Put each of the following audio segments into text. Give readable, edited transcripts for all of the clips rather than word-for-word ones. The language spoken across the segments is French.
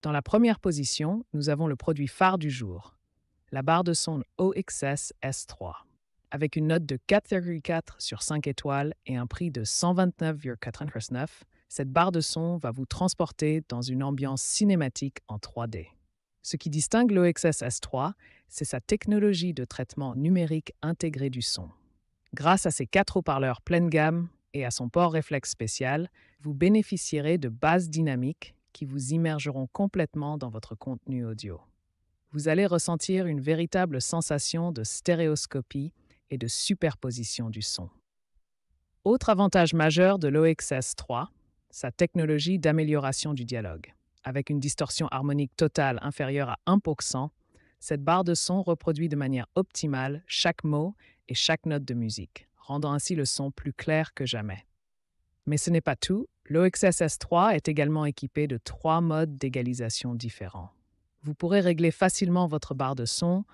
Dans la première position, nous avons le produit phare du jour, la barre de son OXS S3. Avec une note de 4,4 sur 5 étoiles et un prix de 129,99 $, cette barre de son va vous transporter dans une ambiance cinématique en 3D. Ce qui distingue l'OXS S3, c'est sa technologie de traitement numérique intégré du son. Grâce à ses 4 haut-parleurs pleine gamme et à son port réflexe spécial, vous bénéficierez de basses dynamiques qui vous immergeront complètement dans votre contenu audio. Vous allez ressentir une véritable sensation de stéréoscopie et de superposition du son. Autre avantage majeur de l'OXS 3, sa technologie d'amélioration du dialogue. Avec une distorsion harmonique totale inférieure à 1%, cette barre de son reproduit de manière optimale chaque mot et chaque note de musique, rendant ainsi le son plus clair que jamais. Mais ce n'est pas tout, l'OXS S3 est également équipé de 3 modes d'égalisation différents. Vous pourrez régler facilement votre barre de son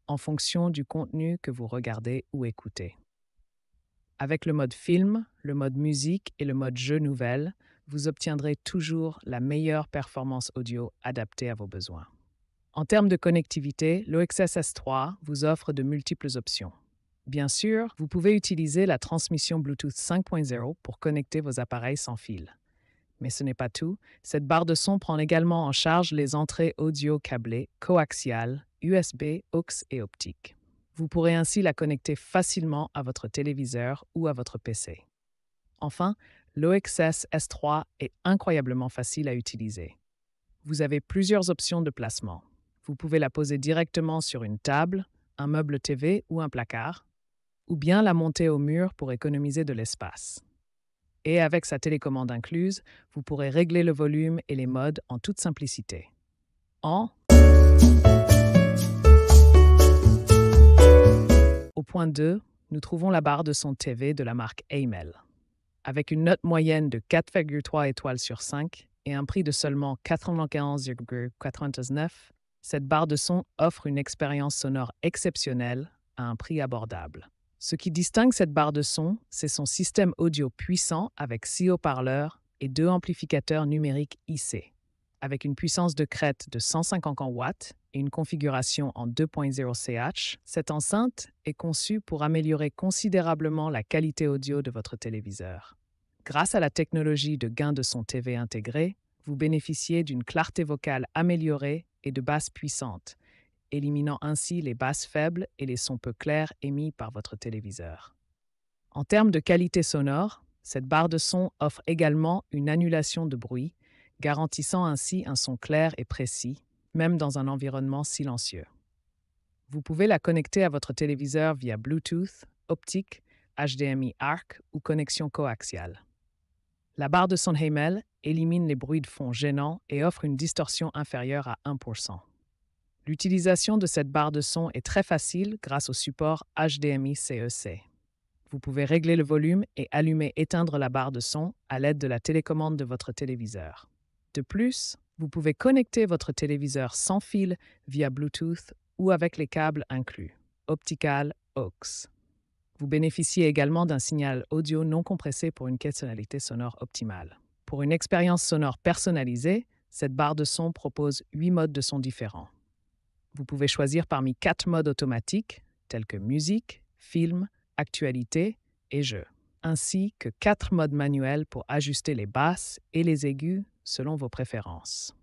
en fonction du contenu que vous regardez ou écoutez. Avec le mode film, le mode musique et le mode jeu nouvelle, vous obtiendrez toujours la meilleure performance audio adaptée à vos besoins. En termes de connectivité, l'OXS S3 vous offre de multiples options. Bien sûr, vous pouvez utiliser la transmission Bluetooth 5.0 pour connecter vos appareils sans fil. Mais ce n'est pas tout, cette barre de son prend également en charge les entrées audio câblées, coaxiales, USB, aux et optiques. Vous pourrez ainsi la connecter facilement à votre téléviseur ou à votre PC. Enfin, l'OXS S3 est incroyablement facile à utiliser. Vous avez plusieurs options de placement. Vous pouvez la poser directement sur une table, un meuble TV ou un placard, ou bien la monter au mur pour économiser de l'espace. Et avec sa télécommande incluse, vous pourrez régler le volume et les modes en toute simplicité. Au point 2, nous trouvons la barre de son TV de la marque Amel. Avec une note moyenne de 4,3 étoiles sur 5 et un prix de seulement 95,99 $, cette barre de son offre une expérience sonore exceptionnelle à un prix abordable. Ce qui distingue cette barre de son, c'est son système audio puissant avec 6 haut-parleurs et 2 amplificateurs numériques IC. Avec une puissance de crête de 150 watts et une configuration en 2.0 CH, cette enceinte est conçue pour améliorer considérablement la qualité audio de votre téléviseur. Grâce à la technologie de gain de son TV intégrée, vous bénéficiez d'une clarté vocale améliorée et de basses puissantes, éliminant ainsi les basses faibles et les sons peu clairs émis par votre téléviseur. En termes de qualité sonore, cette barre de son offre également une annulation de bruit, garantissant ainsi un son clair et précis, même dans un environnement silencieux. Vous pouvez la connecter à votre téléviseur via Bluetooth, optique, HDMI ARC ou connexion coaxiale. La barre de son Hamel élimine les bruits de fond gênants et offre une distorsion inférieure à 1%. L'utilisation de cette barre de son est très facile grâce au support HDMI CEC. Vous pouvez régler le volume et allumer-éteindre la barre de son à l'aide de la télécommande de votre téléviseur. De plus, vous pouvez connecter votre téléviseur sans fil via Bluetooth ou avec les câbles inclus, optical, aux. Vous bénéficiez également d'un signal audio non compressé pour une qualité sonore optimale. Pour une expérience sonore personnalisée, cette barre de son propose 8 modes de son différents. Vous pouvez choisir parmi 4 modes automatiques, tels que musique, film, actualité et jeu, ainsi que 4 modes manuels pour ajuster les basses et les aigus selon vos préférences.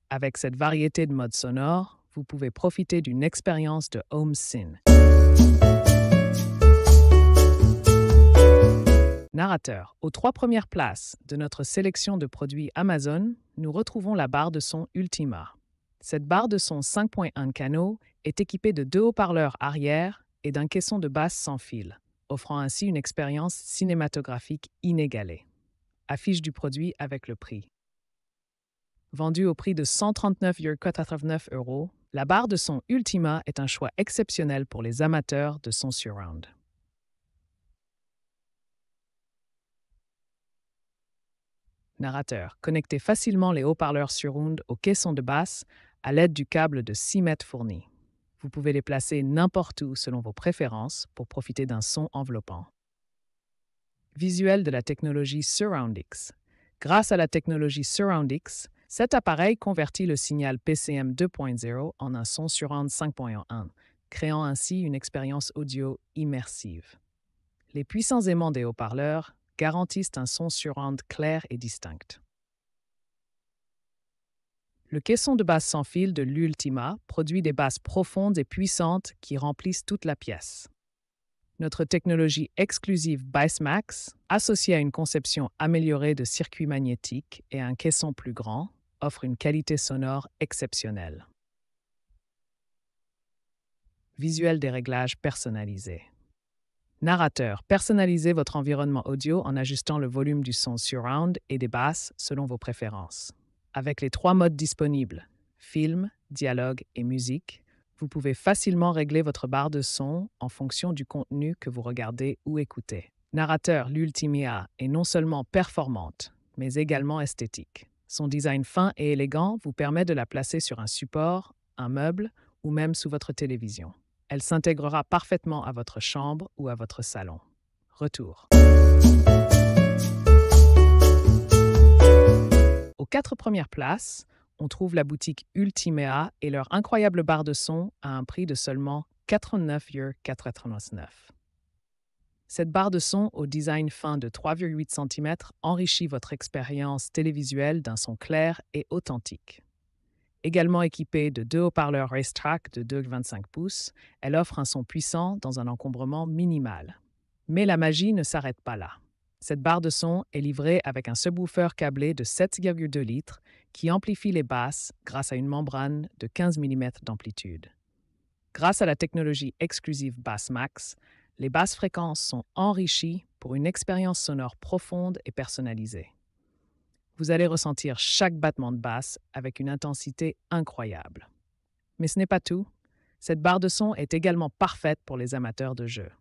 Avec cette variété de modes sonores, vous pouvez profiter d'une expérience de home scene. Narrateur. Aux 3 premières places de notre sélection de produits Amazon, nous retrouvons la barre de son Ultima. Cette barre de son 5.1 canaux est équipée de 2 haut-parleurs arrière et d'un caisson de basse sans fil, offrant ainsi une expérience cinématographique inégalée. Affiche du produit avec le prix. Vendue au prix de 139,89 €, la barre de son Ultima est un choix exceptionnel pour les amateurs de son surround. Narrateur. Connectez facilement les haut-parleurs surround au caisson de basse à l'aide du câble de 6 mètres fourni. Vous pouvez les placer n'importe où selon vos préférences pour profiter d'un son enveloppant. Visuel de la technologie SurroundX. Grâce à la technologie SurroundX, cet appareil convertit le signal PCM 2.0 en un son surround 5.1, créant ainsi une expérience audio immersive. Les puissants aimants des haut-parleurs garantissent un son surround clair et distinct. Le caisson de basse sans fil de l'Ultima produit des basses profondes et puissantes qui remplissent toute la pièce. Notre technologie exclusive Bassmax, associée à une conception améliorée de circuits magnétiques et à un caisson plus grand, offre une qualité sonore exceptionnelle. Visuel des réglages personnalisés. Narrateur, personnalisez votre environnement audio en ajustant le volume du son surround et des basses selon vos préférences. Avec les 3 modes disponibles, film, dialogue et musique, vous pouvez facilement régler votre barre de son en fonction du contenu que vous regardez ou écoutez. Narrateur, l'Ultima est non seulement performante, mais également esthétique. Son design fin et élégant vous permet de la placer sur un support, un meuble ou même sous votre télévision. Elle s'intégrera parfaitement à votre chambre ou à votre salon. Retour. Aux 4 premières places, on trouve la boutique Ultima et leur incroyable barre de son à un prix de seulement 89,99 €. Cette barre de son au design fin de 3,8 cm enrichit votre expérience télévisuelle d'un son clair et authentique. Également équipée de 2 haut-parleurs Racetrack de 2,25 pouces, elle offre un son puissant dans un encombrement minimal. Mais la magie ne s'arrête pas là. Cette barre de son est livrée avec un subwoofer câblé de 7,2 litres qui amplifie les basses grâce à une membrane de 15 mm d'amplitude. Grâce à la technologie exclusive Bassmax, les basses fréquences sont enrichies pour une expérience sonore profonde et personnalisée. Vous allez ressentir chaque battement de basse avec une intensité incroyable. Mais ce n'est pas tout. Cette barre de son est également parfaite pour les amateurs de jeux.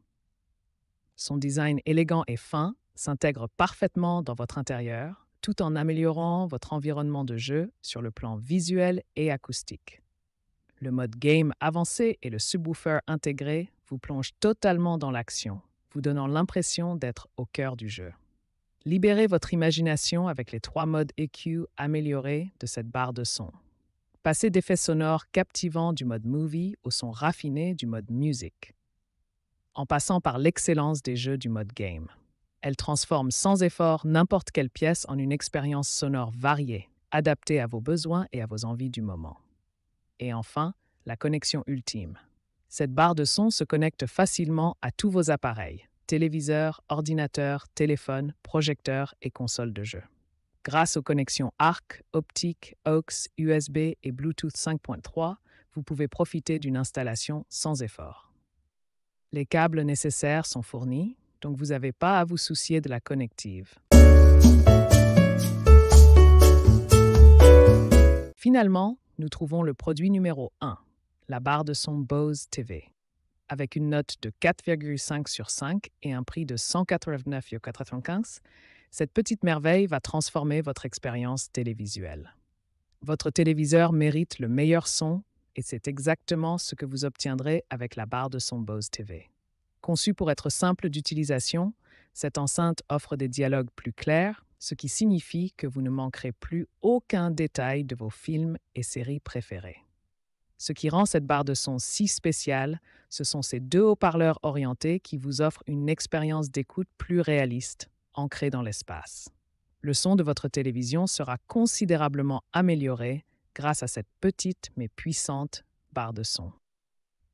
Son design élégant et fin s'intègre parfaitement dans votre intérieur, tout en améliorant votre environnement de jeu sur le plan visuel et acoustique. Le mode game avancé et le subwoofer intégré vous plongent totalement dans l'action, vous donnant l'impression d'être au cœur du jeu. Libérez votre imagination avec les 3 modes EQ améliorés de cette barre de son. Passez d'effets sonores captivants du mode Movie au son raffiné du mode Music, en passant par l'excellence des jeux du mode Game. Elle transforme sans effort n'importe quelle pièce en une expérience sonore variée, adaptée à vos besoins et à vos envies du moment. Et enfin, la connexion ultime. Cette barre de son se connecte facilement à tous vos appareils, téléviseurs, ordinateurs, téléphones, projecteurs et consoles de jeux. Grâce aux connexions ARC, optique, AUX, USB et Bluetooth 5.3, vous pouvez profiter d'une installation sans effort. Les câbles nécessaires sont fournis, donc vous n'avez pas à vous soucier de la connective. Finalement, nous trouvons le produit numéro 1, la barre de son Bose TV. Avec une note de 4,5 sur 5 et un prix de 189,95 €, cette petite merveille va transformer votre expérience télévisuelle. Votre téléviseur mérite le meilleur son et c'est exactement ce que vous obtiendrez avec la barre de son Bose TV. Conçue pour être simple d'utilisation, cette enceinte offre des dialogues plus clairs, ce qui signifie que vous ne manquerez plus aucun détail de vos films et séries préférés. Ce qui rend cette barre de son si spéciale, ce sont ces 2 haut-parleurs orientés qui vous offrent une expérience d'écoute plus réaliste, ancrée dans l'espace. Le son de votre télévision sera considérablement amélioré grâce à cette petite mais puissante barre de son.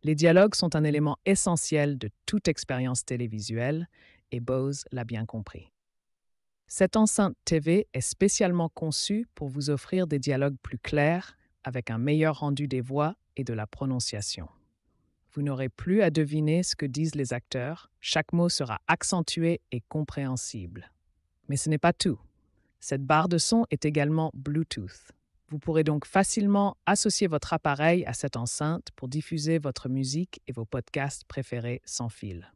Les dialogues sont un élément essentiel de toute expérience télévisuelle et Bose l'a bien compris. Cette enceinte TV est spécialement conçue pour vous offrir des dialogues plus clairs avec un meilleur rendu des voix et de la prononciation. Vous n'aurez plus à deviner ce que disent les acteurs, chaque mot sera accentué et compréhensible. Mais ce n'est pas tout. Cette barre de son est également Bluetooth. Vous pourrez donc facilement associer votre appareil à cette enceinte pour diffuser votre musique et vos podcasts préférés sans fil.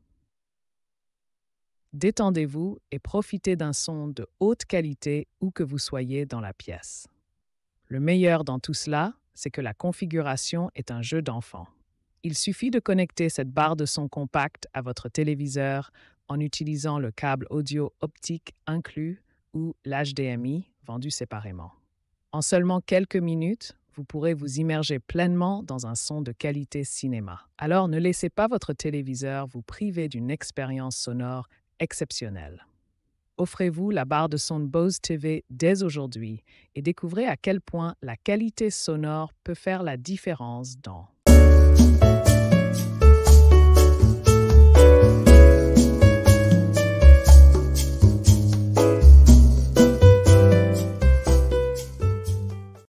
Détendez-vous et profitez d'un son de haute qualité où que vous soyez dans la pièce. Le meilleur dans tout cela, c'est que la configuration est un jeu d'enfant. Il suffit de connecter cette barre de son compacte à votre téléviseur en utilisant le câble audio optique inclus ou l'HDMI vendu séparément. En seulement quelques minutes, vous pourrez vous immerger pleinement dans un son de qualité cinéma. Alors ne laissez pas votre téléviseur vous priver d'une expérience sonore exceptionnelle. Offrez-vous la barre de son Bose TV dès aujourd'hui et découvrez à quel point la qualité sonore peut faire la différence dans